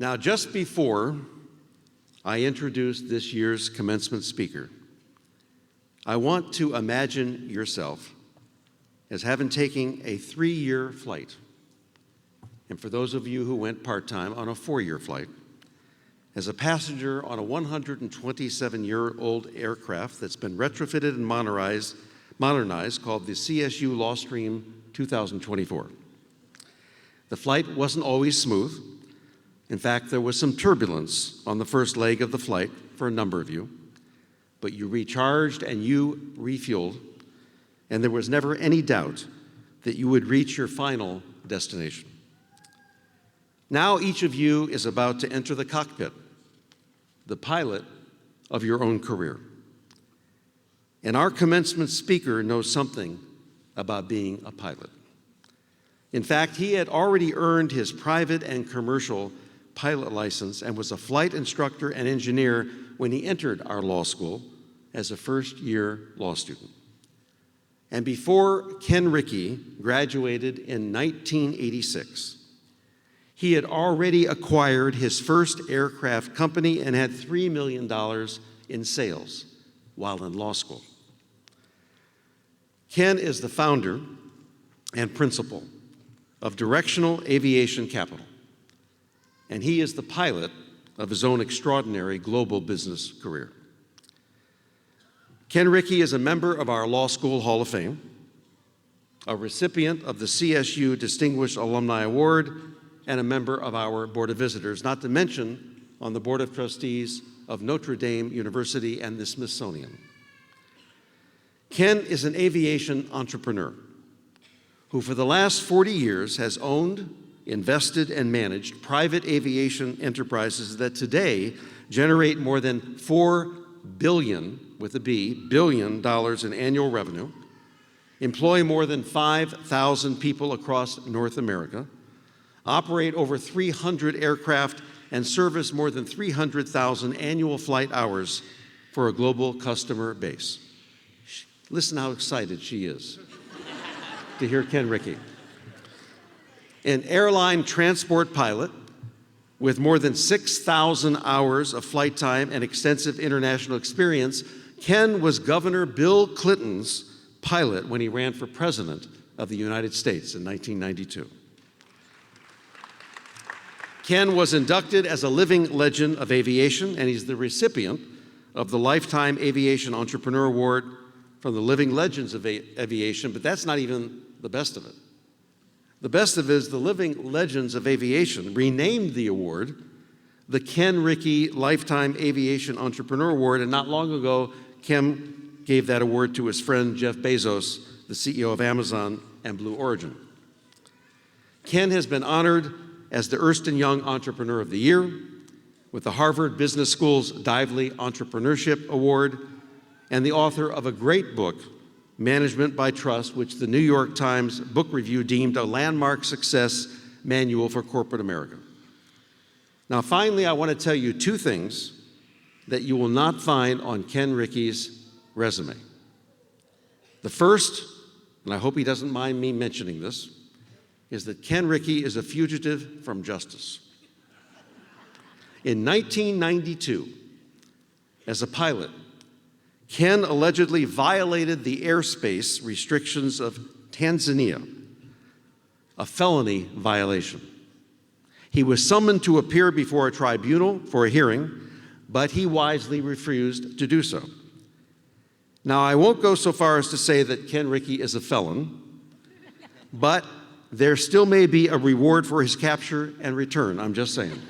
Now, just before I introduce this year's commencement speaker, I want to imagine yourself as having taken a 3-year flight, and for those of you who went part-time, on a 4-year flight, as a passenger on a 127-year-old aircraft that's been retrofitted and modernized called the CSU Lawstream 2024. The flight wasn't always smooth. In fact, there was some turbulence on the first leg of the flight for a number of you, but you recharged and you refueled, and there was never any doubt that you would reach your final destination. Now each of you is about to enter the cockpit, the pilot of your own career. And our commencement speaker knows something about being a pilot. In fact, he had already earned his private and commercial pilot license and was a flight instructor and engineer when he entered our law school as a first-year law student. And before Kenn Ricci graduated in 1986, he had already acquired his first aircraft company and had $3 million in sales while in law school. Kenn is the founder and principal of Directional Aviation Capital, and he is the pilot of his own extraordinary global business career. Kenn Ricci is a member of our Law School Hall of Fame, a recipient of the CSU Distinguished Alumni Award, and a member of our Board of Visitors, not to mention on the Board of Trustees of Notre Dame University and the Smithsonian. Kenn is an aviation entrepreneur who for the last 40 years has owned, invested, and managed private aviation enterprises that today generate more than $4 billion, with a B, billion dollars in annual revenue, employ more than 5,000 people across North America, operate over 300 aircraft, and service more than 300,000 annual flight hours for a global customer base. Listen how excited she is to hear Kenn Ricci. An airline transport pilot with more than 6,000 hours of flight time and extensive international experience, Kenn was Governor Bill Clinton's pilot when he ran for president of the United States in 1992. Kenn was inducted as a living legend of aviation, and he's the recipient of the Lifetime Aviation Entrepreneur Award from the Living Legends of Aviation, but that's not even the best of it. The best of it is the Living Legends of Aviation renamed the award the Kenn Ricci Lifetime Aviation Entrepreneur Award, and not long ago, Kenn gave that award to his friend Jeff Bezos, the CEO of Amazon and Blue Origin. Kenn has been honored as the Ernst & Young Entrepreneur of the Year, with the Harvard Business School's Dively Entrepreneurship Award, and the author of a great book, Management by Trust, which the New York Times Book Review deemed a landmark success manual for corporate America. Now, finally, I want to tell you two things that you will not find on Kenn Ricci's resume. The first, and I hope he doesn't mind me mentioning this, is that Kenn Ricci is a fugitive from justice. In 1992, as a pilot, Kenn allegedly violated the airspace restrictions of Tanzania, a felony violation. He was summoned to appear before a tribunal for a hearing, but he wisely refused to do so. Now, I won't go so far as to say that Kenn Ricci is a felon, but there still may be a reward for his capture and return, I'm just saying.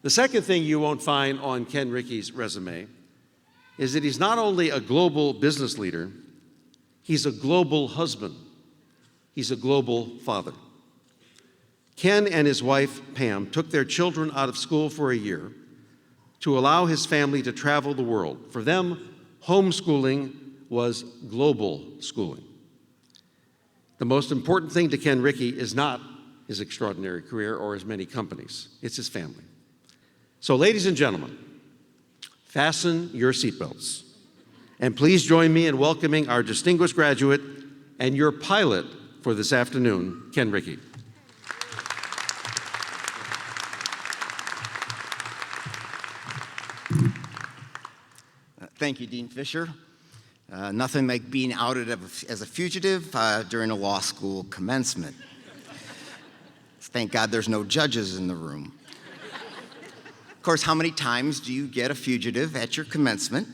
The second thing you won't find on Kenn Ricci's resume is that he's not only a global business leader, he's a global husband. He's a global father. Kenn and his wife, Pam, took their children out of school for a year to allow his family to travel the world. For them, homeschooling was global schooling. The most important thing to Kenn Ricci is not his extraordinary career or his many companies. It's his family. So, ladies and gentlemen, fasten your seatbelts. And please join me in welcoming our distinguished graduate and your pilot for this afternoon, Kenn Ricci. Thank you, Dean Fisher. Nothing like being outed as a fugitive during a law school commencement. Thank God there's no judges in the room. Of course, how many times do you get a fugitive at your commencement?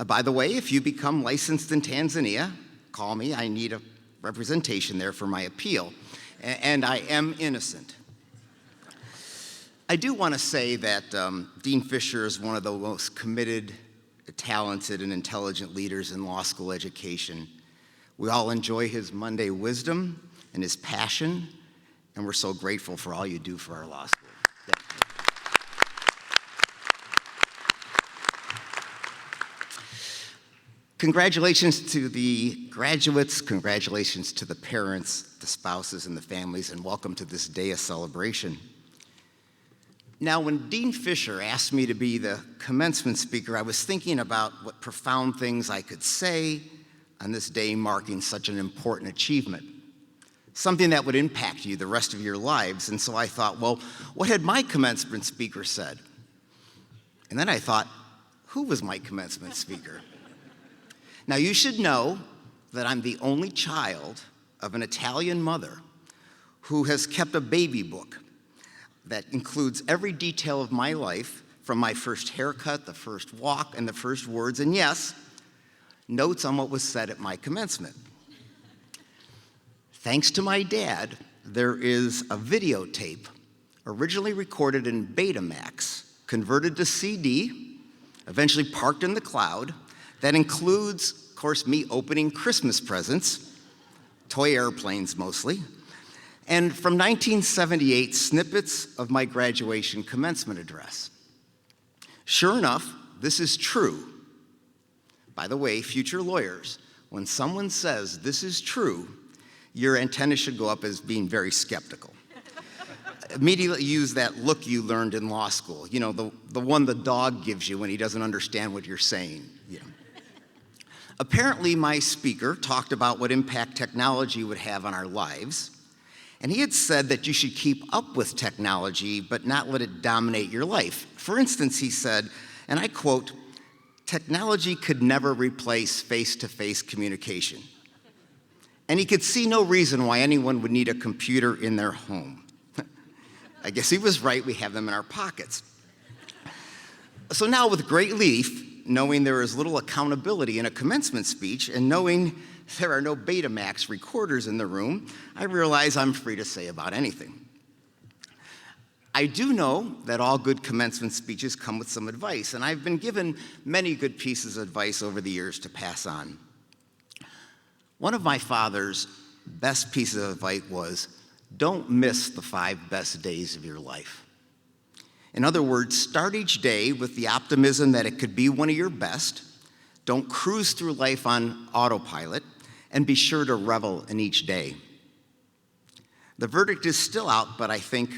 By the way, if you become licensed in Tanzania, call me. I need a representation there for my appeal. And I am innocent. I do want to say that Dean Fisher is one of the most committed, talented, and intelligent leaders in law school education. We all enjoy his Monday wisdom and his passion, and we're so grateful for all you do for our law school. Thank you. Congratulations to the graduates, congratulations to the parents, the spouses, and the families, and welcome to this day of celebration. Now, when Dean Fisher asked me to be the commencement speaker, I was thinking about what profound things I could say on this day marking such an important achievement, something that would impact you the rest of your lives. And so I thought, well, what had my commencement speaker said? And then I thought, who was my commencement speaker? Now, you should know that I'm the only child of an Italian mother who has kept a baby book that includes every detail of my life, from my first haircut, the first walk, and the first words, and yes, notes on what was said at my commencement. Thanks to my dad, there is a videotape originally recorded in Betamax, converted to CD, eventually parked in the cloud, that includes, of course, me opening Christmas presents, toy airplanes mostly, and from 1978, snippets of my graduation commencement address. Sure enough, this is true. By the way, future lawyers, when someone says this is true, your antenna should go up as being very skeptical. Immediately use that look you learned in law school, you know, the one the dog gives you when he doesn't understand what you're saying. You know. Apparently, my speaker talked about what impact technology would have on our lives. And he had said that you should keep up with technology, but not let it dominate your life. For instance, he said, and I quote, "Technology could never replace face-to-face communication." And he could see no reason why anyone would need a computer in their home. I guess he was right, we have them in our pockets. So now with great relief, knowing there is little accountability in a commencement speech, and knowing there are no Betamax recorders in the room, I realize I'm free to say about anything. I do know that all good commencement speeches come with some advice, and I've been given many good pieces of advice over the years to pass on. One of my father's best pieces of advice was, don't miss the 5 best days of your life. In other words, start each day with the optimism that it could be one of your best. Don't cruise through life on autopilot, and be sure to revel in each day. The verdict is still out, but I think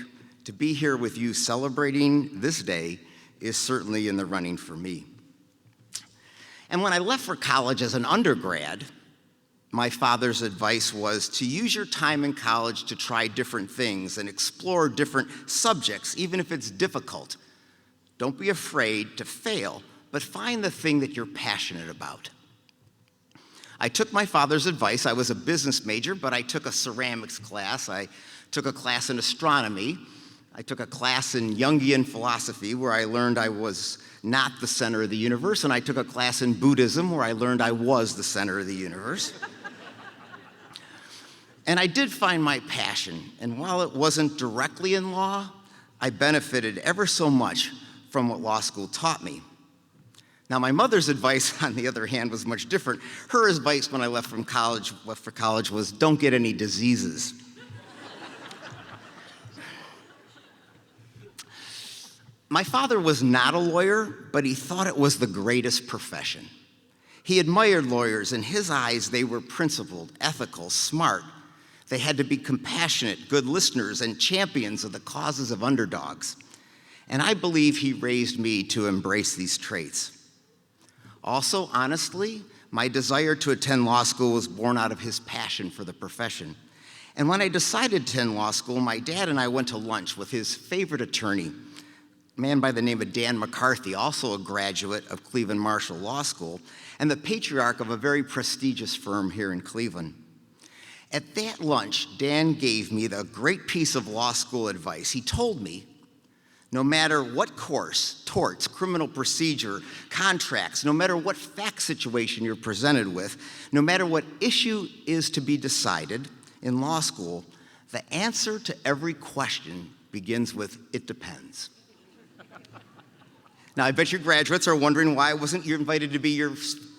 to be here with you celebrating this day is certainly in the running for me. And when I left for college as an undergrad, my father's advice was to use your time in college to try different things and explore different subjects, even if it's difficult. Don't be afraid to fail, but find the thing that you're passionate about. I took my father's advice. I was a business major, but I took a ceramics class. I took a class in astronomy. I took a class in Jungian philosophy, where I learned I was not the center of the universe, and I took a class in Buddhism, where I learned I was the center of the universe. And I did find my passion, and while it wasn't directly in law, I benefited ever so much from what law school taught me. Now, my mother's advice, on the other hand, was much different. Her advice when I left for college was, don't get any diseases. My father was not a lawyer, but he thought it was the greatest profession. He admired lawyers. In his eyes, they were principled, ethical, smart. They had to be compassionate, good listeners, and champions of the causes of underdogs. And I believe he raised me to embrace these traits. Also, honestly, my desire to attend law school was born out of his passion for the profession. And when I decided to attend law school, my dad and I went to lunch with his favorite attorney, man by the name of Dan McCarthy, also a graduate of Cleveland Marshall Law School, and the patriarch of a very prestigious firm here in Cleveland. At that lunch, Dan gave me the great piece of law school advice. He told me, no matter what course, torts, criminal procedure, contracts, no matter what fact situation you're presented with, no matter what issue is to be decided in law school, the answer to every question begins with, "It depends." Now, I bet your graduates are wondering why wasn't you invited to be your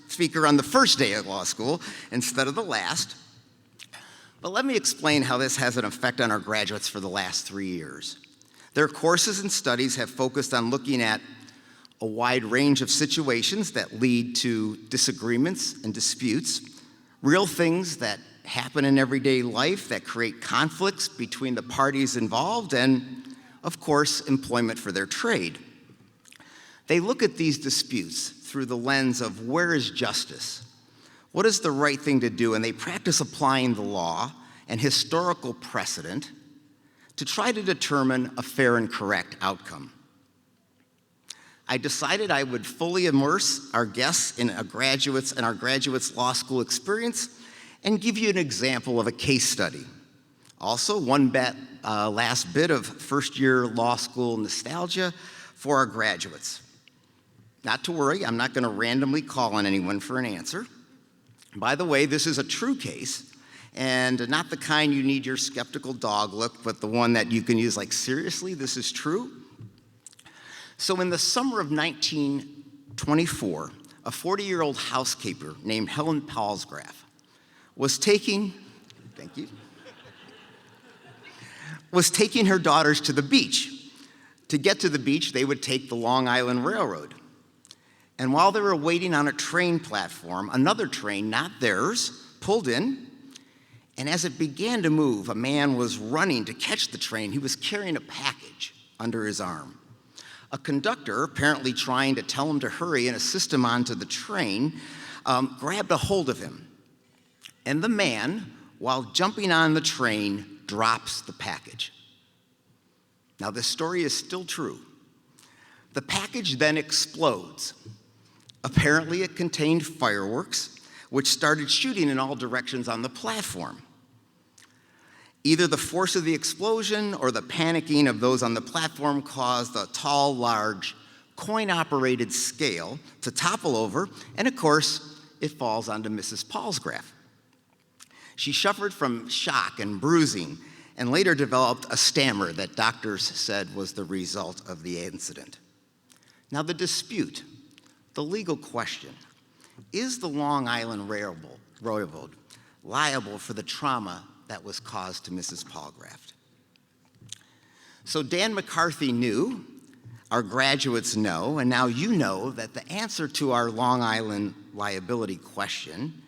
speaker on the first day of law school instead of the last. But let me explain how this has an effect on our graduates for the last 3 years. Their courses and studies have focused on looking at a wide range of situations that lead to disagreements and disputes, real things that happen in everyday life that create conflicts between the parties involved, and, of course, employment for their trade. They look at these disputes through the lens of where is justice? What is the right thing to do? And they practice applying the law and historical precedent to try to determine a fair and correct outcome. I decided I would fully immerse our guests in our graduates' law school experience and give you an example of a case study. Also, last bit of first-year law school nostalgia for our graduates. Not to worry, I'm not going to randomly call on anyone for an answer. By the way, this is a true case, and not the kind you need your skeptical dog look, but the one that you can use like, seriously, this is true? So in the summer of 1924, a 40-year-old housekeeper named Helen Palsgraf was taking her daughters to the beach. To get to the beach, they would take the Long Island Railroad. And while they were waiting on a train platform, another train, not theirs, pulled in. And as it began to move, a man was running to catch the train. He was carrying a package under his arm. A conductor, apparently trying to tell him to hurry and assist him onto the train, grabbed a hold of him. And the man, while jumping on the train, drops the package. Now, this story is still true. The package then explodes. Apparently, it contained fireworks, which started shooting in all directions on the platform. Either the force of the explosion or the panicking of those on the platform caused a tall, large, coin-operated scale to topple over, and of course, it falls onto Mrs. Palsgraf. She suffered from shock and bruising, and later developed a stammer that doctors said was the result of the incident. Now, the dispute, the legal question, is the Long Island Railroad liable for the trauma that was caused to Mrs. Palsgraf? So Dan McCarthy knew, our graduates know, and now you know that the answer to our Long Island liability question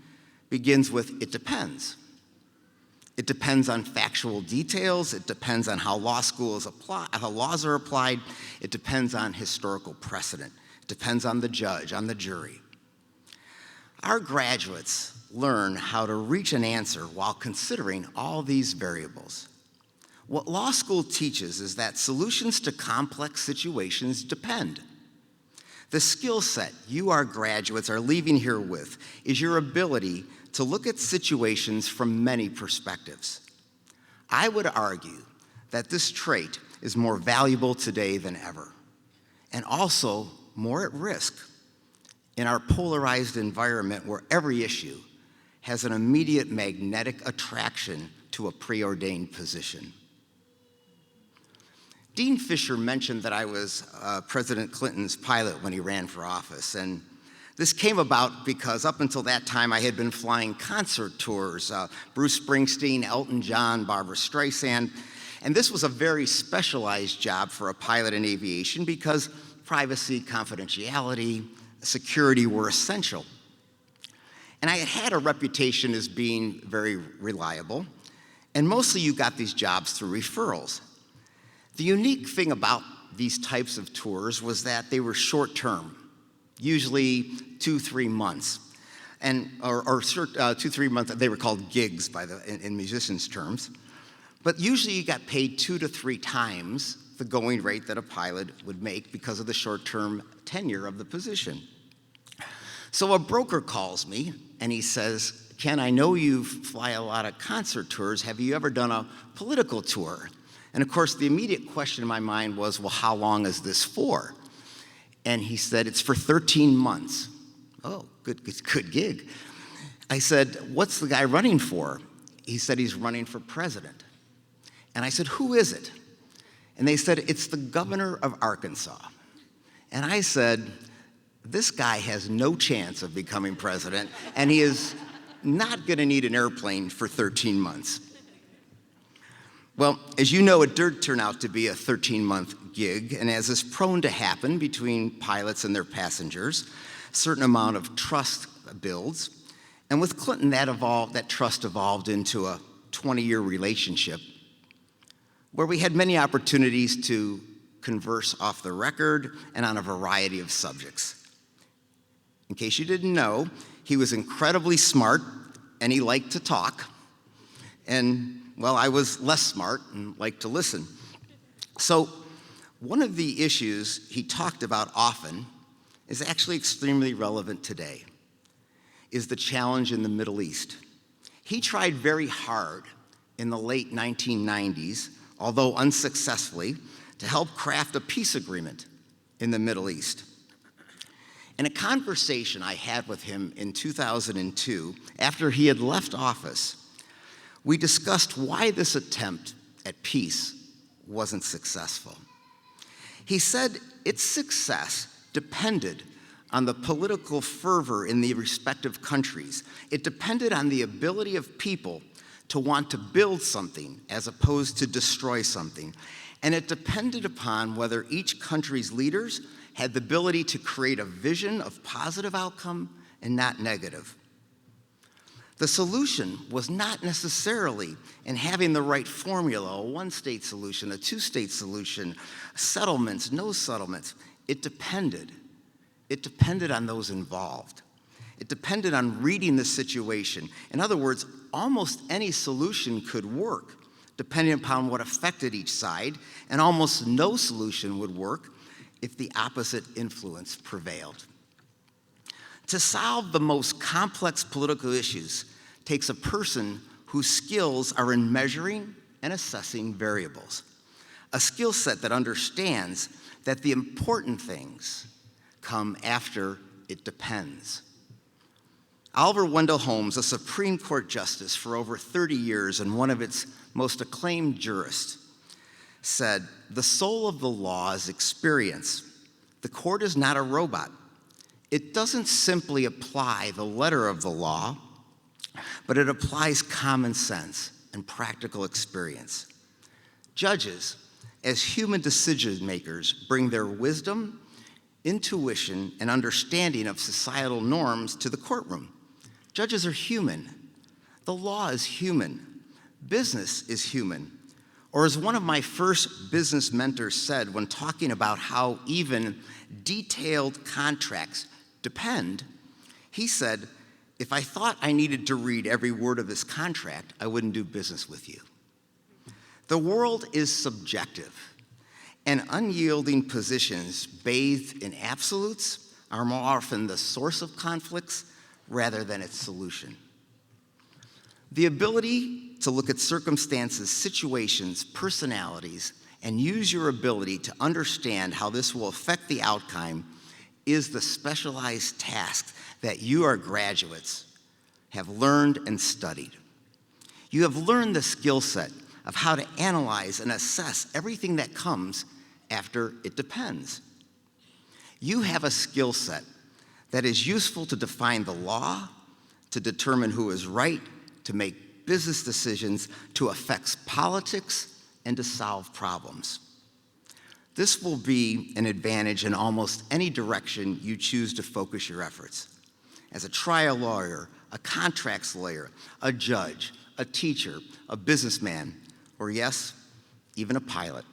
begins with, it depends. It depends on factual details. It depends on how laws are applied. It depends on historical precedent. It depends on the judge, on the jury. Our graduates learn how to reach an answer while considering all these variables. What law school teaches is that solutions to complex situations depend. The skill set you, our graduates, are leaving here with is your ability to look at situations from many perspectives. I would argue that this trait is more valuable today than ever, and also more at risk in our polarized environment where every issue has an immediate magnetic attraction to a preordained position. Dean Fisher mentioned that I was President Clinton's pilot when he ran for office, and this came about because up until that time I had been flying concert tours, Bruce Springsteen, Elton John, Barbra Streisand, and this was a very specialized job for a pilot in aviation because privacy, confidentiality, security were essential. And I had a reputation as being very reliable, and mostly you got these jobs through referrals. The unique thing about these types of tours was that they were short-term, usually 2-3 months, and 2-3 months. They were called gigs in musicians' terms, but usually you got paid 2 to 3 times the going rate that a pilot would make because of the short-term tenure of the position. So a broker calls me and he says, "Ken, I know you fly a lot of concert tours. Have you ever done a political tour?" And of course, the immediate question in my mind was, well, how long is this for? And he said, "It's for 13 months. Oh, good gig. I said, "What's the guy running for?" He said, "He's running for president." And I said, "Who is it?" And they said, "It's the governor of Arkansas." And I said, "This guy has no chance of becoming president, and he is not going to need an airplane for 13 months. Well, as you know, it did turn out to be a 13-month gig, and as is prone to happen between pilots and their passengers, a certain amount of trust builds. And with Clinton, that trust evolved into a 20-year relationship where we had many opportunities to converse off the record and on a variety of subjects. In case you didn't know, he was incredibly smart and he liked to talk. And, well, I was less smart and liked to listen. So one of the issues he talked about often is actually extremely relevant today, is the challenge in the Middle East. He tried very hard in the late 1990s, although unsuccessfully, to help craft a peace agreement in the Middle East. In a conversation I had with him in 2002, after he had left office, we discussed why this attempt at peace wasn't successful. He said its success depended on the political fervor in the respective countries. It depended on the ability of people to want to build something as opposed to destroy something. And it depended upon whether each country's leaders had the ability to create a vision of positive outcome and not negative. The solution was not necessarily in having the right formula, a one-state solution, a two-state solution, settlements, no settlements. It depended on those involved. It depended on reading the situation. In other words, almost any solution could work depending upon what affected each side, and almost no solution would work if the opposite influence prevailed. To solve the most complex political issues takes a person whose skills are in measuring and assessing variables, a skill set that understands that the important things come after it depends. Oliver Wendell Holmes, a Supreme Court justice for over 30 years and one of its most acclaimed jurists, said, "The soul of the law is experience. The court is not a robot. It doesn't simply apply the letter of the law, but it applies common sense and practical experience. Judges, as human decision makers, bring their wisdom, intuition, and understanding of societal norms to the courtroom. Judges are human. The law is human. Business is human. Or as one of my first business mentors said when talking about how even detailed contracts depend, he said, if I thought I needed to read every word of this contract, I wouldn't do business with you. The world is subjective, and unyielding positions bathed in absolutes are more often the source of conflicts rather than its solution. The ability to look at circumstances, situations, personalities, and use your ability to understand how this will affect the outcome is the specialized task that you, our graduates, have learned and studied. You have learned the skill set of how to analyze and assess everything that comes after it depends. You have a skill set that is useful to define the law, to determine who is right, to make business decisions, to affect politics, and to solve problems. This will be an advantage in almost any direction you choose to focus your efforts. As a trial lawyer, a contracts lawyer, a judge, a teacher, a businessman, or yes, even a pilot.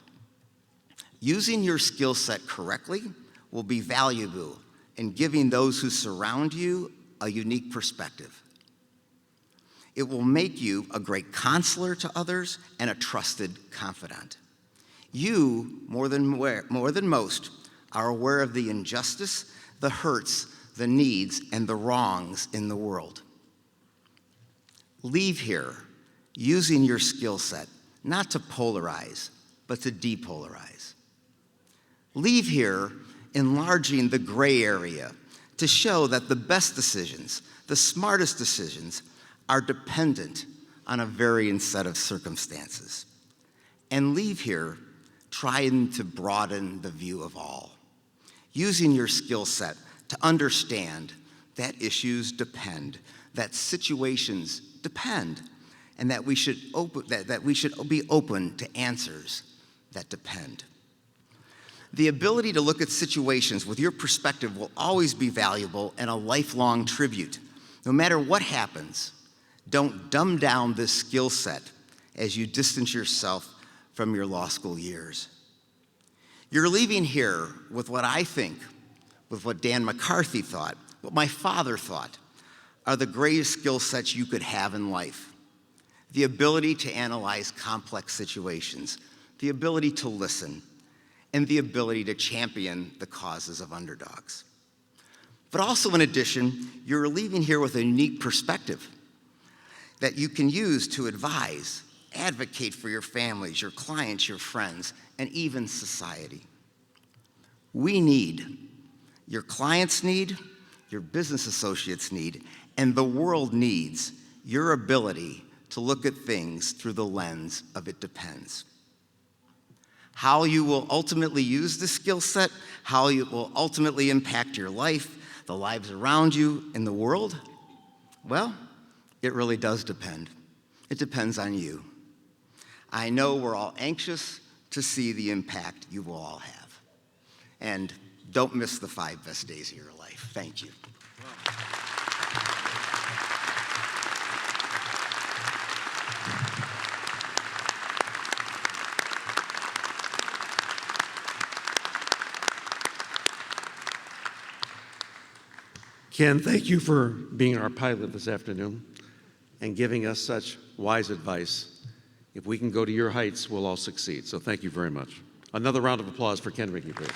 Using your skill set correctly will be valuable in giving those who surround you a unique perspective. It will make you a great counselor to others and a trusted confidant. You, more than most, are aware of the injustice, the hurts, the needs, and the wrongs in the world. Leave here using your skill set, not to polarize, but to depolarize. Leave here enlarging the gray area to show that the best decisions, the smartest decisions, are dependent on a varying set of circumstances. And leave here trying to broaden the view of all, using your skill set to understand that issues depend, that situations depend, and that we should be open to answers that depend. The ability to look at situations with your perspective will always be valuable and a lifelong tribute. No matter what happens, don't dumb down this skill set as you distance yourself from your law school years. You're leaving here with what I think, with what Dan McCarthy thought, what my father thought, are the greatest skill sets you could have in life. The ability to analyze complex situations, the ability to listen, and the ability to champion the causes of underdogs. But also, in addition, you're leaving here with a unique perspective that you can use to advise, advocate for your families, your clients, your friends, and even society. We need, your clients need, your business associates need, and the world needs your ability to look at things through the lens of it depends. How you will ultimately use this skill set, how it will ultimately impact your life, the lives around you, and the world, well, it really does depend. It depends on you. I know we're all anxious to see the impact you will all have. And don't miss the 5 best days of your life. Thank you. Ken, thank you for being our pilot this afternoon and giving us such wise advice. If we can go to your heights, we'll all succeed. So thank you very much. Another round of applause for Kenn Ricci, please.